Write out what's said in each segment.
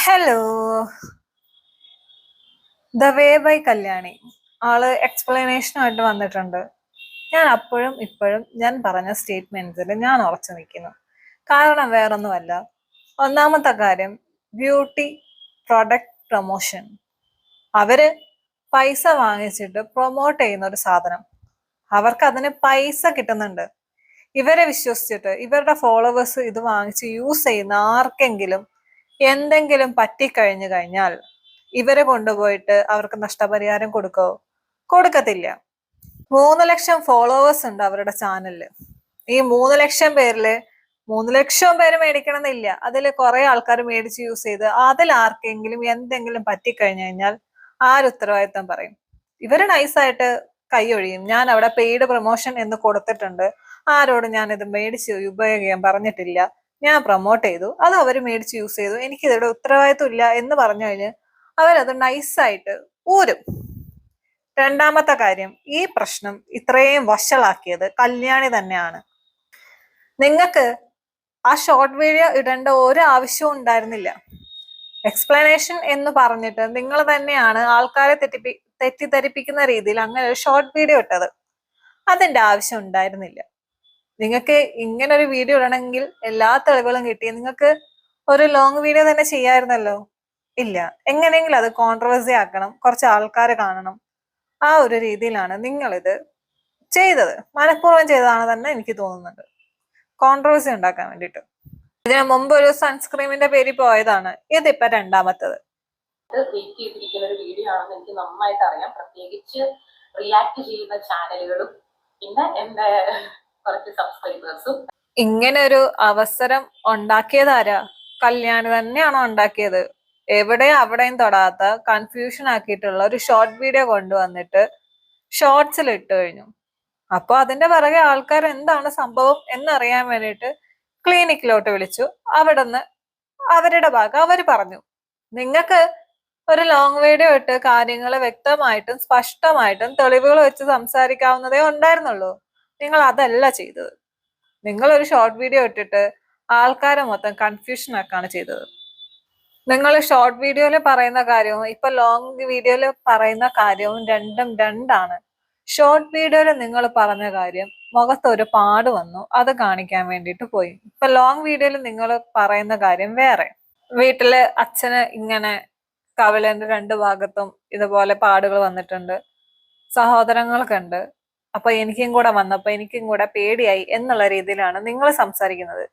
Hello, the way by Kalyani. ആള് എക്സ്പ്ലനേഷനായിട്ട് വന്നിട്ടുണ്ട്. ഞാൻ അപ്പോഴും ഇപ്പോഴും ഞാൻ പറഞ്ഞ സ്റ്റേറ്റ്മെന്റ്സിൽ ഞാൻ ഉറച്ചു നിൽക്കുന്നു. കാരണം വേറൊന്നുമല്ല. ഒന്നാമത്തെ കാര്യം, ബ്യൂട്ടി പ്രൊഡക്റ്റ് പ്രൊമോഷൻ. അവര് പൈസ വാങ്ങിച്ചിട്ട് പ്രൊമോട്ട് ചെയ്യുന്ന ഒരു സാധനം. അവർക്ക് അതിന് പൈസ കിട്ടുന്നുണ്ട്. ഇവരെ വിശ്വസിച്ചിട്ട് ഇവരുടെ ഫോളോവേഴ്സ് ഇത് വാങ്ങിച്ച് യൂസ് ചെയ്യുന്ന ആർക്കെങ്കിലും എന്തെങ്കിലും പറ്റിക്കഴിഞ്ഞു കഴിഞ്ഞാൽ ഇവരെ കൊണ്ടുപോയിട്ട് അവർക്ക് നഷ്ടപരിഹാരം കൊടുക്കത്തില്ല. 3 ലക്ഷം ഫോളോവേഴ്സ് ഉണ്ട് അവരുടെ ചാനലില്. ഈ 3 ലക്ഷം പേരില് 3 ലക്ഷം പേര് മേടിക്കണം എന്നില്ല. അതിൽ കുറെ ആൾക്കാർ മേടിച്ച് യൂസ് ചെയ്ത് അതിൽ ആർക്കെങ്കിലും എന്തെങ്കിലും പറ്റിക്കഴിഞ്ഞു കഴിഞ്ഞാൽ ആര് ഉത്തരവാദിത്തം പറയും? ഇവര് നൈസായിട്ട് കൈയൊഴിയും. ഞാൻ അവിടെ പെയ്ഡ് പ്രൊമോഷൻ എന്ന് കൊടുത്തിട്ടുണ്ട്, ആരോടും ഞാൻ ഇത് മേടിച്ച് ഉപയോഗിക്കാൻ പറഞ്ഞിട്ടില്ല, ഞാൻ പ്രൊമോട്ട് ചെയ്തു, അത് അവർ മേടിച്ച് യൂസ് ചെയ്തു, എനിക്ക് ഇതിവിടെ ഉത്തരവാദിത്വം ഇല്ല എന്ന് പറഞ്ഞു കഴിഞ്ഞ് അവരത് നൈസായിട്ട് ഊരും. രണ്ടാമത്തെ കാര്യം, ഈ പ്രശ്നം ഇത്രയും വഷളാക്കിയത് കല്യാണി തന്നെയാണ്. നിങ്ങൾക്ക് ആ ഷോർട്ട് വീഡിയോ ഇടേണ്ട ഒരു ആവശ്യവും ഉണ്ടായിരുന്നില്ല. എക്സ്പ്ലനേഷൻ എന്ന് പറഞ്ഞിട്ട് നിങ്ങൾ തന്നെയാണ് ആൾക്കാരെ തെറ്റിദ്ധരിപ്പിക്കുന്ന രീതിയിൽ അങ്ങനെ ഒരു ഷോർട്ട് വീഡിയോ ഇട്ടത്. അതിന്റെ ആവശ്യം ഉണ്ടായിരുന്നില്ല. നിങ്ങൾക്ക് ഇങ്ങനെ ഒരു വീഡിയോ ഇടണമെങ്കിൽ എല്ലാ തെളിവുകളും കിട്ടി നിങ്ങൾക്ക് ഒരു ലോങ് വീഡിയോ തന്നെ ചെയ്യായിരുന്നല്ലോ. ഇല്ല, എങ്ങനെയെങ്കിലും അത് കോൺട്രവേഴ്സി ആക്കണം, കുറച്ച് ആൾക്കാരെ കാണണം, ആ ഒരു രീതിയിലാണ് നിങ്ങളിത് ചെയ്തത്. മനഃപൂർവ്വം ചെയ്തതാണ് തന്നെ എനിക്ക് തോന്നുന്നുണ്ട്, കോൺട്രവേഴ്സി ഉണ്ടാക്കാൻ വേണ്ടിയിട്ട്. ഇതിനു മുമ്പ് ഒരു സൺസ്ക്രീമിന്റെ പേരിൽ പോയതാണ്, ഇതിപ്പോ രണ്ടാമത്തത്. വെയിറ്റ് ചെയ്തിരിക്കുന്ന ഒരു വീഡിയോ ആണെന്ന് എനിക്ക് നന്നായിട്ട് അറിയാം. പ്രത്യേകിച്ച് റിയാക്ട് ചെയ്യുന്ന ചാനലുകളും പിന്നെ എന്റെ കുറച്ച് സബ്സ്ക്രൈബേഴ്സും. ഇങ്ങനെ ഒരു അവസരം ഉണ്ടാക്കിയതാരാ? കല്യാണി തന്നെയാണോ ഉണ്ടാക്കിയത്? എവിടെയും അവിടെയും തൊടാത്ത കൺഫ്യൂഷൻ ആക്കിയിട്ടുള്ള ഒരു ഷോർട്ട് വീഡിയോ കൊണ്ടുവന്നിട്ട് ഷോർട്സിൽ ഇട്ട് കഴിഞ്ഞു. അപ്പൊ അതിന്റെ പിറകെ ആൾക്കാർ എന്താണ് സംഭവം എന്നറിയാൻ വേണ്ടിയിട്ട് ക്ലിനിക്കിലോട്ട് വിളിച്ചു. അവിടുന്ന് അവരുടെ ഭാഗം അവര് പറഞ്ഞു. നിങ്ങൾക്ക് ഒരു ലോങ് വീഡിയോ ഇട്ട് കാര്യങ്ങൾ വ്യക്തമായിട്ടും സ്പഷ്ടമായിട്ടും തെളിവുകൾ വെച്ച് സംസാരിക്കാവുന്നതേ ഉണ്ടായിരുന്നുള്ളൂ. നിങ്ങൾ അതല്ല ചെയ്തത്. നിങ്ങൾ ഒരു ഷോർട്ട് വീഡിയോ ഇട്ടിട്ട് ആൾക്കാരെ മൊത്തം കൺഫ്യൂഷൻ ആക്കാണ് ചെയ്തത്. നിങ്ങൾ ഷോർട്ട് വീഡിയോയിൽ പറയുന്ന കാര്യവും ഇപ്പൊ ലോങ് വീഡിയോയിൽ പറയുന്ന കാര്യവും രണ്ടും രണ്ടാണ്. ഷോർട്ട് വീഡിയോയിൽ നിങ്ങൾ പറഞ്ഞ കാര്യം മുഖത്തൊരു പാട് വന്നു, അത് കാണിക്കാൻ വേണ്ടിയിട്ട് പോയി. ഇപ്പൊ ലോങ് വീഡിയോയിൽ നിങ്ങൾ പറയുന്ന കാര്യം വേറെ. വീട്ടില് അച്ഛന് ഇങ്ങനെ കവിളിന്റെ 2 ഭാഗത്തും ഇതുപോലെ പാടുകൾ വന്നിട്ടുണ്ട്, സഹോദരങ്ങൾക്കുണ്ട്, അപ്പൊ എനിക്കും കൂടെ വന്നപ്പോ എനിക്കും കൂടെ പേടിയായി എന്നുള്ള രീതിയിലാണ് നിങ്ങൾ സംസാരിക്കുന്നത്.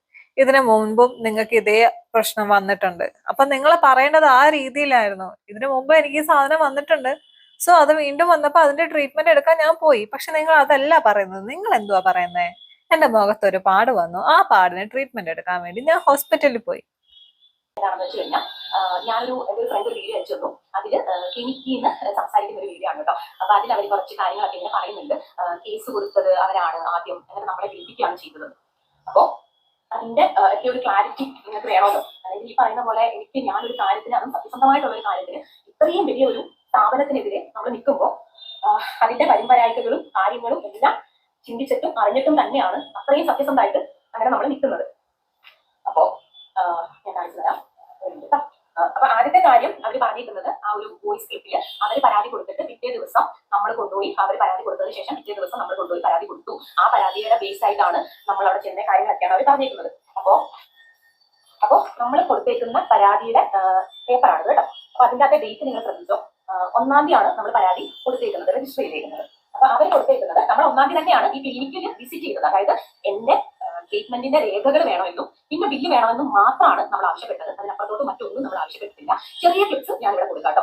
ഇതിനു മുൻപും നിങ്ങൾക്ക് ഇതേ പ്രശ്നം വന്നിട്ടുണ്ട്. അപ്പൊ നിങ്ങൾ പറയേണ്ടത് ആ രീതിയിലായിരുന്നു. ഇതിനു മുമ്പ് എനിക്ക് ഈ സാധനം വന്നിട്ടുണ്ട്, സോ അത് വീണ്ടും വന്നപ്പോ അതിന്റെ ട്രീറ്റ്മെന്റ് എടുക്കാൻ ഞാൻ പോയി. പക്ഷെ നിങ്ങൾ അതല്ല പറയുന്നത്. നിങ്ങൾ എന്തുവാ പറയുന്നത്? എന്റെ മുഖത്തൊരു പാട് വന്നു, ആ പാടിന് ട്രീറ്റ്മെന്റ് എടുക്കാൻ വേണ്ടി ഞാൻ ഹോസ്പിറ്റലിൽ പോയി. എന്താണെന്ന് വെച്ച് കഴിഞ്ഞാൽ ഞാനൊരു എൻ്റെ ഒരു ഫ്രണ്ട് വീഡിയോ അയച്ചു തന്നു. അതിൽ ക്ലിനിക്കിൽ നിന്ന് സംസാരിക്കുന്ന ഒരു വീഡിയോ ആണ് കേട്ടോ. അപ്പൊ അതിൽ അവർ കുറച്ച് കാര്യങ്ങളൊക്കെ ഇങ്ങനെ പറയുന്നുണ്ട്. കേസ് കൊടുത്തത് അവരാണ് ആദ്യം, അങ്ങനെ നമ്മളെ വിളിപ്പിക്കുകയാണ് ചെയ്തത്. അപ്പോൾ അതിന്റെ ഒക്കെ ഒരു ക്ലാരിറ്റി നിങ്ങൾക്ക് വേണമല്ലോ. അല്ലെങ്കിൽ ഈ പറയുന്ന പോലെ ഞാനൊരു കാര്യത്തിന്, അതും സത്യസന്ധമായിട്ടുള്ള ഒരു കാര്യത്തിന് ഇത്രയും വലിയ ഒരു സ്ഥാപനത്തിനെതിരെ നമ്മൾ നിൽക്കുമ്പോൾ അതിന്റെ പരമ്പരായികകളും കാര്യങ്ങളും എല്ലാം ചിന്തിച്ചിട്ടും അറിഞ്ഞിട്ടും തന്നെയാണ് അത്രയും സത്യസന്ധമായിട്ട് അങ്ങനെ നമ്മൾ നിൽക്കുന്നത്. അപ്പോ ഞാൻ കാണിച്ചു തരാം. അപ്പൊ ആദ്യത്തെ കാര്യം അവർ പറഞ്ഞിരിക്കുന്നത്, ആ ഒരു വോയിസ് ക്ലിപ്പില് അവർ പരാതി കൊടുത്തിട്ട് പിറ്റേ ദിവസം നമ്മൾ കൊണ്ടുപോയി, അവർ പരാതി കൊടുത്തതിന് ശേഷം പിറ്റേ ദിവസം നമ്മൾ കൊണ്ടുപോയി പരാതി കൊടുത്തു. ആ പരാതിയുടെ ബേസ് ആയിട്ടാണ് നമ്മൾ അവിടെ ചെന്ന കാര്യങ്ങളൊക്കെയാണ് അവർ പറഞ്ഞിരിക്കുന്നത്. അപ്പോ നമ്മൾ കൊടുത്തേക്കുന്ന പരാതിയുടെ പേപ്പറാണ് കേട്ടോ. അപ്പൊ അതിന്റെ അകത്തെ ഡേറ്റ് നിങ്ങൾ ശ്രദ്ധിച്ചോ. 1-ാം തീയതിയാണ് നമ്മൾ പരാതി കൊടുത്തേക്കുന്നത്, രജിസ്റ്റർ ചെയ്തേക്കുന്നത്. അപ്പൊ അവർ കൊടുത്തേക്കുന്നത് നമ്മൾ 1-ാം തീയതി തന്നെയാണ് ഈ ക്ലിനിക്കിൽ വിസിറ്റ് ചെയ്തത്. അതായത് എന്റെ ട്രീറ്റ്മെന്റിന്റെ രേഖകൾ വേണമെന്നും പിന്നെ ബില്ല് വേണമെന്നും മാത്രമാണ് നമ്മൾ ആവശ്യപ്പെട്ടത്. അതിനപ്പുറത്തോട്ട് മറ്റൊന്നും നമ്മൾ ആവശ്യപ്പെട്ടിട്ടില്ല. ചെറിയ ക്ലിപ്സ് ഞാൻ ഇവിടെ കൊടുക്കാട്ടോ.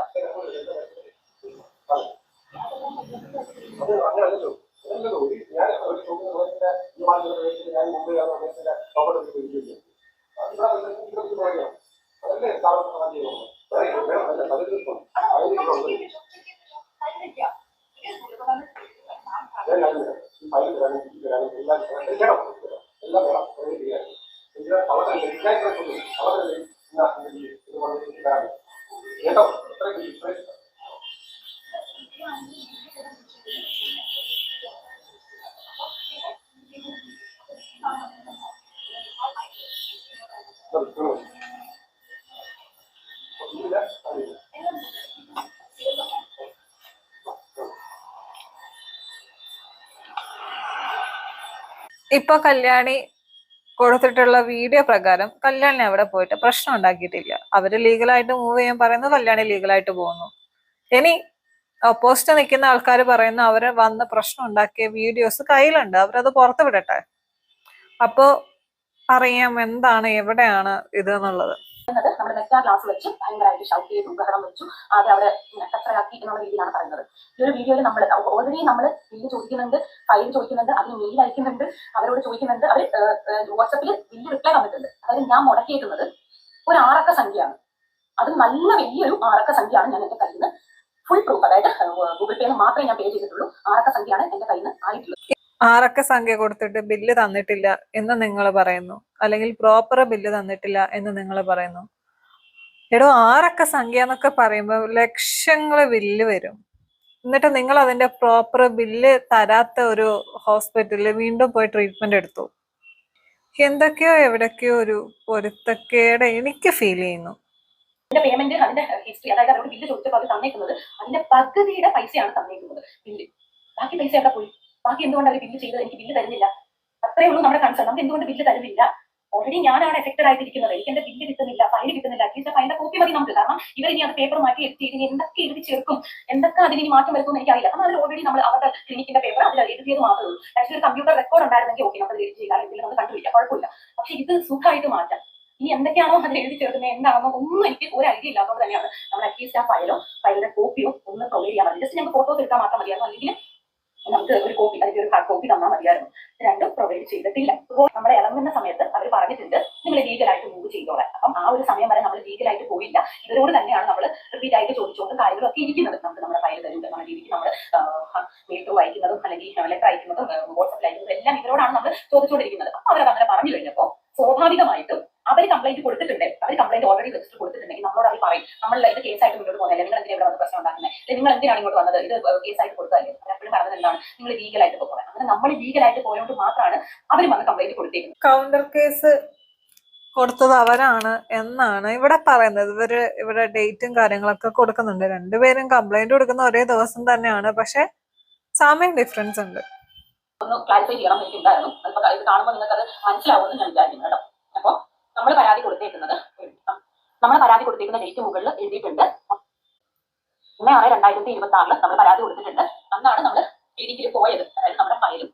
ഇപ്പൊ കല്യാണി കൊടുത്തിട്ടുള്ള വീഡിയോ പ്രകാരം കല്യാണി അവിടെ പോയിട്ട് പ്രശ്നം ഉണ്ടാക്കിയിട്ടില്ല. അവര് ലീഗലായിട്ട് മൂവ് ചെയ്യാൻ പറയുന്നു, കല്യാണി ലീഗലായിട്ട് പോകുന്നു. ഇനി ഓപ്പോസിറ്റ് നിൽക്കുന്ന ആൾക്കാർ പറയുന്നു അവര് വന്ന് പ്രശ്നം ഉണ്ടാക്കിയ വീഡിയോസ് കയ്യിലുണ്ട്, അവരത് പുറത്തു വിടട്ടെ. അപ്പോ അറിയാം എന്താണ് എവിടെയാണ് ഇത് എന്നുള്ളത്. നമ്മുടെ മെറ്റാ ക്ലാസ് വെച്ച് ഭയങ്കരമായിട്ട് ഷൗട്ട് ചെയ്തു, ബഹളം വെച്ചു, അത് അവിടെ കച്ചറാക്കി എന്നുള്ള രീതിയിലാണ് പറയുന്നത്. ഈ ഒരു വീഡിയോയിൽ നമ്മൾ ഓൾറെഡി നമ്മൾ ബില്ല് ചോദിക്കുന്നുണ്ട്, ഫയൽ ചോദിക്കുന്നുണ്ട്, അതിന് മെയിൽ അയക്കുന്നുണ്ട്, അവരോട് ചോദിക്കുന്നുണ്ട്. അവർ വാട്സപ്പിൽ ബില്ല് റിപ്ലൈ തന്നിട്ടുണ്ട്. അതായത് ഞാൻ മുടക്കിയേക്കുന്നത് ഒരു 6 അക്ക സംഖ്യയാണ്, അത് നല്ല വലിയൊരു 6 അക്ക സംഖ്യയാണ് ഞാൻ എന്റെ കയ്യിൽ നിന്ന് ഫുൾ പ്രൂഫ്, അതായത് ഗൂഗിൾ പേയിൽ മാത്രമേ ഞാൻ പേ ചെയ്തിട്ടുള്ളൂ. 6 അക്ക സംഖ്യയാണ് എന്റെ കയ്യിൽ നിന്ന് ആയിട്ടുള്ളത്. 6 അക്ക സംഖ്യ കൊടുത്തിട്ട് ബില്ല് തന്നിട്ടില്ല എന്ന് നിങ്ങൾ പറയുന്നു, അല്ലെങ്കിൽ പ്രോപ്പർ ബില്ല് തന്നിട്ടില്ല എന്ന് നിങ്ങൾ പറയുന്നു. എടോ 6 അക്ക സംഖ്യ എന്നൊക്കെ പറയുമ്പോൾ ലക്ഷങ്ങൾ ബില്ല് വരും. എന്നിട്ട് നിങ്ങൾ അതിന്റെ പ്രോപ്പർ ബില്ല് തരാത്ത ഒരു ഹോസ്പിറ്റലിൽ വീണ്ടും പോയി ട്രീറ്റ്മെന്റ് എടുത്തു. എന്തൊക്കെയോ എവിടൊക്കെയോ ഒരു പൊരുത്തക്കേട് എനിക്ക് ഫീൽ ചെയ്യുന്നു. അതിന്റെ പേയ്മെന്റ്, അതിന്റെ ഹിസ്റ്ററി, അതായത് അവരോട് ബില്ല് ചോദിച്ചപ്പോൾ അവർ തന്നേക്കുന്നത് അതിന്റെ പകുതിയുടെ പൈസയാണ് തന്നേക്കുന്നത് ബില്ല്. ബാക്കി പൈസ ഒക്കെ പോയി. ബാക്കി എന്തുകൊണ്ട് അവർ ബില്ല് ചെയ്തത്, എനിക്ക് ബില്ല് തരുന്നില്ല, അത്രേ ഉള്ളൂ നമ്മുടെ കൺസേൺ. നമുക്ക് എന്തുകൊണ്ട് ബില്ല് തരുന്നില്ല? ഓൾറെഡി ഞാനാണ് എഫക്റ്റഡ് ആയിട്ടിരിക്കുന്നത്, എനിക്ക് എന്റെ ബില്ല് കിട്ടുന്നില്ല, ഫയൽ കിട്ടുന്നില്ല. അറ്റ്ലീസ്റ്റ് ഫയലിന്റെ കോപ്പി മതി നമുക്ക്. കാരണം ഇവർ ഇനി അത് പേപ്പർ മാറ്റി എഡിറ്റ് ചെയ്ത് എന്തൊക്കെ എഴുതി ചേർക്കും, എന്തൊക്കെ അതിന് ഇനി മാറ്റം വരുത്തുമെന്ന് എനിക്കറിയില്ല. കാരണം അതിൽ ഓൾറെഡി നമ്മൾ അവരുടെ ക്ലിനിക്കിന്റെ പേപ്പർ അതിൽ എഴുതിയത് മാത്രമേ ഉള്ളൂ. ആക്ച്വലി ഒരു കമ്പ്യൂട്ടർ റെക്കോർഡ് ഉണ്ടായിരുന്നെങ്കിൽ ഓക്കെ, നമുക്ക് എഡിറ്റ് ചെയ്യാൻ എന്തെങ്കിലും നമുക്ക് കണ്ടുപിടിക്കാം, കുഴപ്പമില്ല. പക്ഷെ ഇത് സുഖമായിട്ട് മാറ്റാം. ഇനി എന്തൊക്കെയാണോ അതിൽ എഴുതി ചേർക്കുന്നത്, എന്താണെന്നോ ഒന്നും എനിക്ക് ഒരു ഐഡിയ ഇല്ലാത്തതുകൊണ്ട് തന്നെയാണ് നമ്മൾ അറ്റ്ലീസ്റ്റ് ആ ഫയലിന്റെ കോപ്പിയോ ഒന്ന് പ്രൊവൈഡ് ചെയ്യാൻ മതി. ജസ്റ്റ് ഞങ്ങൾക്ക് ഫോട്ടോസ് എടുക്കാൻ മാത്രം മതിയായിരുന്നു, അല്ലെങ്കിൽ നമുക്ക് ഒരു കോപ്പി, അതിന്റെ ഒരു ഹാർഡ് കോപ്പി തന്നാൽ മതിയായിരുന്നു. രണ്ടും പ്രൊവൈഡ് ചെയ്തിട്ടില്ല. അപ്പോൾ നമ്മൾ ഇറങ്ങുന്ന സമയത്ത് അവർ പറഞ്ഞിട്ടുണ്ട് നിങ്ങൾ ലീഗലായിട്ട് മൂവ് ചെയ്തോളാം. അപ്പം ആ ഒരു സമയം വരെ നമ്മൾ ലീഗലായിട്ട് പോയില്ല. ഇവരോട് തന്നെയാണ് നമ്മൾ റിപ്പീറ്റ് ആയിട്ട് ചോദിച്ചുകൊണ്ട് കാര്യങ്ങളൊക്കെ ഇരിക്കുന്നത്. നമുക്ക് നമ്മുടെ ഫയൽ തരും എന്നുള്ള രീതിക്ക് നമ്മൾ മെയിൽ ത്രൂ അയക്കുന്നതും അല്ലെങ്കിൽ ലെറ്റർ അയക്കുന്നതും വാട്സപ്പിൽ അയക്കുന്നതും എല്ലാം ഇവരോടാണ് നമ്മൾ ചോദിച്ചുകൊണ്ടിരിക്കുന്നത്. അപ്പൊ അവരത് അങ്ങനെ പറഞ്ഞു കഴിഞ്ഞപ്പോൾ സ്വാഭാവികമായിട്ടും അവർ കംപ്ലൈന്റ് കൊടുത്തിട്ടുണ്ട്. അവർ കംപ്ലൈന്റ് ഓൾറെഡി രജിസ്റ്റർ കൊടുത്തിട്ടുണ്ടെങ്കിൽ നമ്മളോട് അവർ പറയും നമ്മൾ ഇത് കേസായിട്ട് മുന്നോട്ട് പോകുന്നില്ല, നിങ്ങൾ എന്തിനാണ് ഇവിടെ വന്ന് പ്രശ്നം ഉണ്ടാക്കുന്നത്, നിങ്ങൾ എന്തിനാണ് ഇങ്ങോട്ട് വന്നത്, ഇത് കേസായിട്ട് കൊടുത്തതല്ലേ. അവരെപ്പോഴും പറഞ്ഞത് എന്താണ്, നിങ്ങൾ ലീഗലായിട്ട് പോകണം. അങ്ങനെ നമ്മൾ ലീഗലായിട്ട് പോയതുകൊണ്ട് മാത്രമാണ് അവർ വന്ന് കംപ്ലൈന്റ് കൊടുത്തേക്കുന്നത്. കൗണ്ടർ കേസ് കൊടുത്തത് അവരാണ് എന്നാണ് ഇവിടെ പറയുന്നത്. ഇവിടെ ഡേറ്റും കാര്യങ്ങളൊക്കെ കൊടുക്കുന്നുണ്ട്. രണ്ടുപേരും കംപ്ലൈന്റ് കൊടുക്കുന്ന ഒരേ ദിവസം തന്നെയാണ്, പക്ഷെ സമയം ഡിഫറൻസ് ഉണ്ട്. ഒന്ന് ക്ലാരിഫൈ ചെയ്യണം എനിക്കുണ്ടായിരുന്നു. അതിപ്പോ ഇത് കാണുമ്പോൾ നിങ്ങൾക്ക് അത് മനസ്സിലാവുമെന്ന് ഞാൻ വിചാരിക്കുന്നു കേട്ടോ. അപ്പൊ നമ്മൾ പരാതി കൊടുത്തേക്കുന്ന ഡേറ്റ് മുകളിൽ എഴുതിയിട്ടുണ്ട്. 1/6/2026 നമ്മൾ പരാതി കൊടുത്തിട്ടുണ്ട്. അന്നാണ് നമ്മൾ ക്ലിനിക്കിൽ പോയത്. അതായത് നമ്മുടെ ഫയലും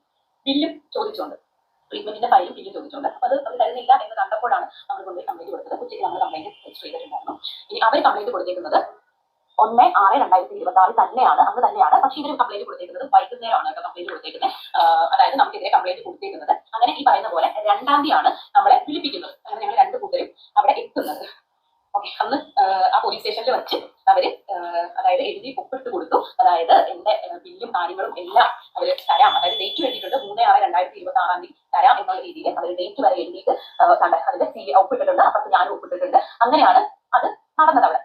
ബില്ലും ചോദിച്ചുകൊണ്ട്, ട്രീറ്റ്മെന്റിന്റെ ഫയലും ബില്ലും ചോദിച്ചുകൊണ്ട്. അപ്പൊ അത് തരുന്നില്ല എന്ന് കണ്ടപ്പോഴാണ് നമ്മൾ കൊണ്ടുപോയി കംപ്ലൈന്റ് കൊടുത്തത്. ഉച്ചയ്ക്ക് നമ്മൾ കംപ്ലൈന്റ് രജിസ്റ്റർ ചെയ്തിട്ടുണ്ടായിരുന്നു. ഇനി അവർ കംപ്ലൈന്റ് കൊടുത്തേക്കുന്നത് 1/6/2026 തന്നെയാണ്, അന്ന് തന്നെയാണ്. പക്ഷേ ഇവർ കംപ്ലൈന്റ് കൊടുത്തേക്കുന്നത് വൈകുന്നേരമാണ് കേട്ടോ കംപ്ലൈന്റ് കൊടുത്തേക്കുന്നത്. അതായത് നമുക്കെതിരെ കംപ്ലൈന്റ് കൊടുത്തേക്കുന്നത്. അങ്ങനെ ഈ പറയുന്ന പോലെ 2-ാം തീയതിയാണ് നമ്മളെ വിളിപ്പിക്കുന്നത്. അങ്ങനെ ഞങ്ങൾ 2 കൂട്ടരും അവിടെ എത്തുന്നത്. ഓക്കെ, അന്ന് ആ പോലീസ് സ്റ്റേഷനിൽ വെച്ച് അവര് അതായത് എഴുതി ഒപ്പിട്ട് കൊടുത്തു. അതായത് എന്റെ ബില്ലും കാര്യങ്ങളും എല്ലാം അവർ തരാം, അതായത് ഡേറ്റ് എഴുതിയിട്ടുണ്ട് 3/6/2026 തരാം എന്നുള്ള രീതിയിൽ അവർ ഡേറ്റ് വരെ എഴുതിയിട്ട് അതിന്റെ ഒപ്പിട്ടിട്ടുണ്ട്. അപ്പുറത്ത് ഞാനും ഒപ്പിട്ടിട്ടുണ്ട്. അങ്ങനെയാണ് അത് നടന്നത്. അവിടെ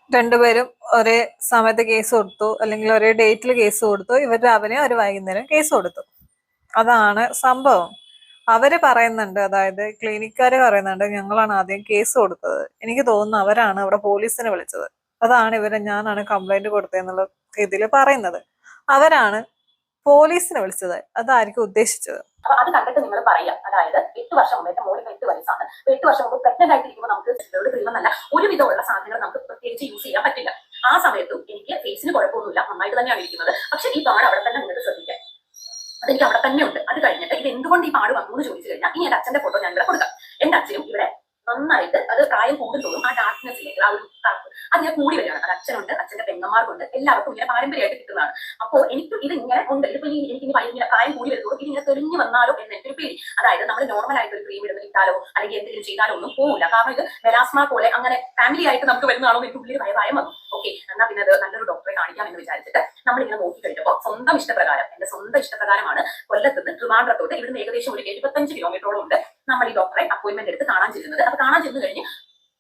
രണ്ടുപേരും ഒരേ സമയത്ത് കേസ് കൊടുത്തു, അല്ലെങ്കിൽ ഒരേ ഡേറ്റിൽ കേസ് കൊടുത്തു. ഇവർ രാവിലെ ഒരു വൈകുന്നേരം കേസ് കൊടുത്തു. അതാണ് സംഭവം. അവര് പറയുന്നുണ്ട്, അതായത് ക്ലിനിക്കാര് പറയുന്നുണ്ട് ഞങ്ങളാണ് ആദ്യം കേസ് കൊടുത്തത്. എനിക്ക് തോന്നുന്നു അവരാണ് അവിടെ പോലീസിനെ വിളിച്ചത്. അതാണ് ഞാനാണ് കംപ്ലൈന്റ് കൊടുത്തതെന്നുള്ള രീതിയിൽ പറയുന്നത്. അവരാണ് പോലീസിനെ വിളിച്ചത്. അതായിരിക്കും ഉദ്ദേശിച്ചത്. അപ്പൊ അത് കണ്ടിട്ട് നിങ്ങൾ പറയാം. അതായത് 8 വർഷം മുമ്പ്, എന്റെ മോളിൽ 8 വയസ്സാണ്. 8 വർഷം മുമ്പ് പ്രഗ്നന്റ് ആയിട്ടിരിക്കുമ്പോൾ നമുക്ക് ക്രീമെന്നല്ല ഒരുവിധമുള്ള സാധനങ്ങൾ നമുക്ക് പ്രത്യേകിച്ച് യൂസ് ചെയ്യാൻ പറ്റില്ല. ആ സമയത്തും എനിക്ക് ഫേസിന് കുഴപ്പമൊന്നുമില്ല, നന്നായിട്ട് തന്നെയാണ് ഇരിക്കുന്നത്. പക്ഷെ ഈ പാട് അവിടെ തന്നെ നിങ്ങൾക്ക് ശ്രദ്ധിക്കാം, അതെനിക്ക് അവിടെ തന്നെ ഉണ്ട്. അത് കഴിഞ്ഞിട്ട് ഇത് എന്തുകൊണ്ട് ഈ പാട് വന്നു എന്ന് ചോദിച്ചു കഴിഞ്ഞാൽ ഇനി എന്റെ അച്ഛന്റെ ഫോട്ടോ ഞാൻ ഇവിടെ കൊടുക്കാം. എന്റെ അച്ഛനും ഇവിടെ നന്നായിട്ട് അത് പ്രായം കൂടുന്തോറും ആ ഡാർക്ക്നെസ്സിലേക്ക് ആ ഒരു അതിനെ കൂടി വരികയാണ്. അത് അച്ഛനുണ്ട്, അച്ഛന്റെ പെങ്ങന്മാർക്കുണ്ട്, എല്ലാവർക്കും ഇങ്ങനെ പാരമ്പര്യമായിട്ട് കിട്ടുന്നതാണ്. അപ്പോൾ എനിക്ക് ഇത് ഇങ്ങനെ ഉണ്ട്. ഇതിപ്പോ എനിക്ക് ഇങ്ങനെ പ്രായം കൂടി വരുന്നതോറും ഇത് ഇങ്ങനെ തെളിഞ്ഞു വന്നാലോ എന്ന് എനിക്കൊരു പേടി. അതായത് നമ്മൾ നോർമൽ ആയിട്ട് ഒരു ക്രീം ഇടുന്ന ഇട്ടാലോ അല്ലെങ്കിൽ എന്തെങ്കിലും ചെയ്താലോ ഒന്നും പോകില്ല. കാരണം ഇത് മെലാസ്മ പോലെ അങ്ങനെ ഫാമിലി ആയിട്ട് നമുക്ക് വരുന്നതാണോ എനിക്ക് ഉള്ളിൽ ഭയം വന്നു. ഓക്കെ, എന്നാൽ പിന്നെ അത് നല്ലൊരു ഡോക്ടറെ കാണിക്കാം എന്ന് വിചാരിച്ചിട്ട് നമ്മളിങ്ങനെ നോക്കി കഴിഞ്ഞപ്പോൾ സ്വന്തം ഇഷ്ടപ്രകാരം, എന്റെ സ്വന്തം ഇഷ്ടപ്രകാരമാണ് കൊല്ലത്തുനിന്ന് ട്രിവാൻഡ്രത്തോട്ട് ഇവിടുന്ന് ഏകദേശം ഒരു 75 കിലോമീറ്ററോളം ഉണ്ട് നമ്മൾ ഈ ഡോക്ടറെ അപ്പോയിന്റ്മെന്റ് എടുത്ത് കാണാൻ ചെല്ലുന്നത്. അപ്പൊ കാണാൻ ചെന്ന് കഴിഞ്ഞ്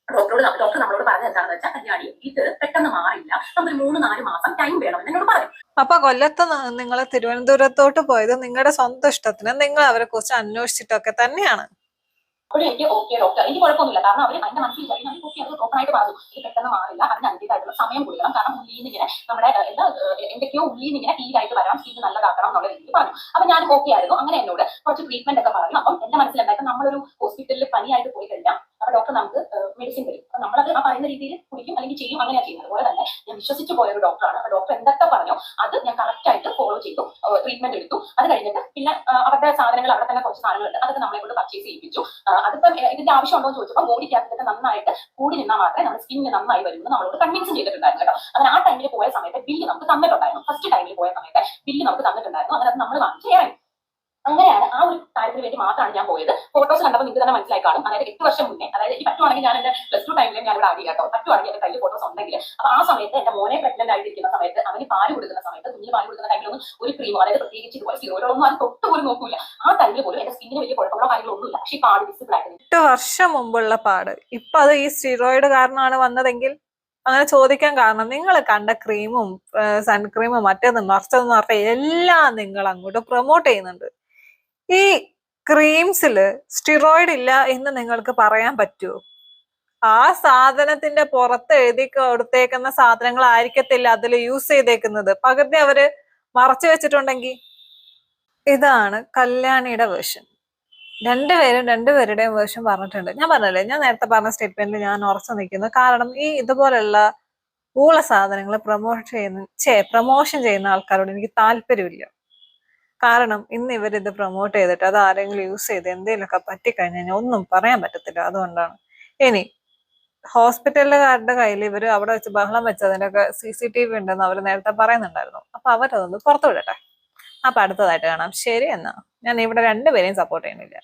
ഡോക്ടർ നമ്മളോട് പറഞ്ഞത് എന്താണെന്ന് വെച്ചാൽ കല്യാണി ഇത് പെട്ടെന്ന് മാറില്ല, നമുക്ക് 3-4 മാസം ടൈം വേണം എന്നോട് പറഞ്ഞു. അപ്പൊ കൊല്ലത്ത് നിങ്ങൾ തിരുവനന്തപുരത്തോട്ട് പോയത് നിങ്ങളുടെ സ്വന്തം ഇഷ്ടത്തിന്, നിങ്ങൾ അവരെ കുറിച്ച് അന്വേഷിച്ചിട്ടൊക്കെ തന്നെയാണ്. അപ്പോഴും എനിക്ക് ഓക്കെ ഡോക്ടർ, എനിക്ക് കുഴപ്പമൊന്നുമില്ല. കാരണം അവർ എന്റെ മനസ്സിൽ വിചാരിക്കും അവർ ഓക്കെ, അത് ഓപ്പണായിട്ട് പറഞ്ഞു ഇത് പെട്ടെന്ന് മാറില്ല, അതിന് അതിൻ്റെതായിട്ടുള്ള സമയം കൊടുക്കണം. കാരണം ഉള്ളിൽ നിന്ന് ഇങ്ങനെ നമ്മുടെ എന്തൊക്കെയോ ഉള്ളിൽ നിന്ന് ഇങ്ങനെ ഹീലായിട്ട് വരാം, സ്കിൻ നല്ലതാക്കണം എന്നുള്ള രീതിയിൽ പറഞ്ഞു. അപ്പൊ ഞാനും ഓക്കെ ആയിരുന്നു. അങ്ങനെ എന്നോട് കുറച്ച് ട്രീറ്റ്മെന്റ് ഒക്കെ പറഞ്ഞു. അപ്പം എന്റെ മനസ്സിലുണ്ടായിട്ട് നമ്മളൊരു ഹോസ്പിറ്റലിൽ പനിയായിട്ട് പോയി കഴിഞ്ഞാൽ അപ്പൊ ഡോക്ടർ നമുക്ക് മെഡിസിൻ തരും. അപ്പൊ നമ്മളത് ആ പറയുന്ന രീതിയിൽ കുടിക്കും അല്ലെങ്കിൽ ചെയ്യും, അങ്ങനെയാണ് ചെയ്യുന്നത്. അതുപോലെ തന്നെ ഞാൻ വിശ്വസിച്ച് പോയ ഒരു ഡോക്ടറാണ്. അപ്പൊ ഡോക്ടർ എന്തൊക്കെ പറഞ്ഞോ അത് ഞാൻ കറക്റ്റ് ആയിട്ട് ഫോളോ ചെയ്തു, ട്രീറ്റ്മെന്റ് എടുത്തു. അത് കഴിഞ്ഞിട്ട് പിന്നെ അവരുടെ സാധനങ്ങൾ, അവിടെ തന്നെ കുറച്ച് സാധനങ്ങളുണ്ട്, അതൊക്കെ നമ്മളെ കൊണ്ട് പർച്ചേസ് ചെയ്യിപ്പിച്ചു. അതിപ്പം ഇതിന്റെ ആവശ്യമുണ്ടോ എന്ന് ചോദിച്ചപ്പോൾ ബോഡിക്കകത്തൊക്കെ നന്നായിട്ട് കൂടി നിന്നാൽ മാത്രമേ നമ്മുടെ സ്കിന്നിന് നന്നായി വരുമെന്ന് നമ്മളോട് കൺവിൻസ് ചെയ്തിട്ടുണ്ടായിരുന്നു കേട്ടോ. അങ്ങനെ ആ ടൈമിൽ പോയ സമയത്ത് ബില്ല് നമുക്ക് തന്നിട്ടുണ്ടായിരുന്നു. ഫസ്റ്റ് ടൈമിൽ പോയ സമയത്ത് ബില്ല് നമുക്ക് തന്നിട്ടുണ്ടായിരുന്നു. അങ്ങനെ അത് നമ്മൾ വാങ്ങിച്ച് ഇറങ്ങി. അങ്ങനെയാണ് ആ ഒരു കാര്യത്തിന് വേണ്ടി മാത്രമാണ് ഞാൻ പോയത്. ഫോട്ടോസ് കണ്ടപ്പോൾ നിങ്ങൾക്ക് തന്നെ മനസ്സിലായി കാണും. അതായത് 8 വർഷം മുന്നേ, അതായത് ഈ പറ്റുവാണെങ്കിൽ ഞാൻ എന്റെ +2 ടൈമിലും ഞാൻ ഇവിടെ ആഡ് കേട്ടോ. പറ്റുവാണെങ്കിൽ എന്റെ കയ്യിൽ ഫോട്ടോസ് ഉണ്ടെങ്കിൽ. അപ്പൊ ആ സമയത്ത് എന്റെ മോനെ പ്രഗ്നന്റ് ആയിട്ടിരിക്കുന്ന സമയത്ത്, അവന് പാല് കൊടുക്കുന്ന സമയത്ത്, കുഞ്ഞിന് പാല് കൊടുക്കുന്ന ടൈമിലൊന്നും ഒരു ക്രീമോ, അതായത് പ്രത്യേകിച്ച് ഇതുപോലെ സ്റ്റിറോയിഡൊന്നും അത് തൊട്ട് പോലും നോക്കൂല. ആ ടൈമിൽ പോലും എന്റെ സ്കിന്നിന് വലിയ കുഴപ്പമുള്ള കാര്യങ്ങളൊന്നുമില്ല. പക്ഷേ ഈ പാട് വിസിബിൾ ആയിട്ട് 8 വർഷം മുമ്പുള്ള പാട് ഇപ്പൊ അത് ഈ സ്റ്റിറോയിഡ് കാരണമാണ് വന്നതെങ്കിൽ അങ്ങനെ ചോദിക്കാൻ കാരണം നിങ്ങൾ കണ്ട ക്രീമും സൺക്രീമും മറ്റേതും മറിച്ചതെന്ന് പറഞ്ഞാൽ എല്ലാം നിങ്ങൾ അങ്ങോട്ട് പ്രൊമോട്ട് ചെയ്യുന്നുണ്ട്. ഈ ക്രീംസില് സ്റ്റിറോയിഡ് ഇല്ല എന്ന് നിങ്ങൾക്ക് പറയാൻ പറ്റുമോ? ആ സാധനത്തിന്റെ പുറത്ത് എഴുതി കൊടുത്തേക്കുന്ന സാധനങ്ങളായിരിക്കത്തില്ല അതിൽ യൂസ് ചെയ്തേക്കുന്നത്. പകുതി അവര് മറച്ചു വെച്ചിട്ടുണ്ടെങ്കിൽ. ഇതാണ് കല്യാണിയുടെ വേർഷൻ. രണ്ടുപേരുടെയും വേർഷൻ പറഞ്ഞിട്ടുണ്ട്. ഞാൻ പറഞ്ഞല്ലേ, ഞാൻ നേരത്തെ പറഞ്ഞ സ്റ്റേറ്റ്മെന്റിൽ ഞാൻ ഉറച്ചു നിൽക്കുന്നു. കാരണം ഈ ഇതുപോലുള്ള ഊള സാധനങ്ങൾ പ്രൊമോഷൻ ചെയ്യുന്ന ആൾക്കാരോട് എനിക്ക് താല്പര്യമില്ല. കാരണം ഇന്ന് ഇവരിത് പ്രൊമോട്ട് ചെയ്തിട്ട് അത് ആരെങ്കിലും യൂസ് ചെയ്ത് എന്തെങ്കിലുമൊക്കെ പറ്റിക്കഴിഞ്ഞാൽ ഒന്നും പറയാൻ പറ്റത്തില്ല. അതുകൊണ്ടാണ്. ഇനി ഹോസ്പിറ്റലുകാരുടെ കയ്യിൽ ഇവർ അവിടെ വെച്ച് ബഹളം വെച്ചതിനൊക്കെ CCTV ഉണ്ടെന്ന് അവർ നേരത്തെ പറയുന്നുണ്ടായിരുന്നു. അപ്പൊ അവരതൊന്ന് പുറത്തു വിടട്ടെ. അപ്പൊ അടുത്തതായിട്ട് കാണാം. ശരി എന്നാ. ഞാൻ ഇവിടെ രണ്ടുപേരെയും സപ്പോർട്ട് ചെയ്യുന്നില്ല.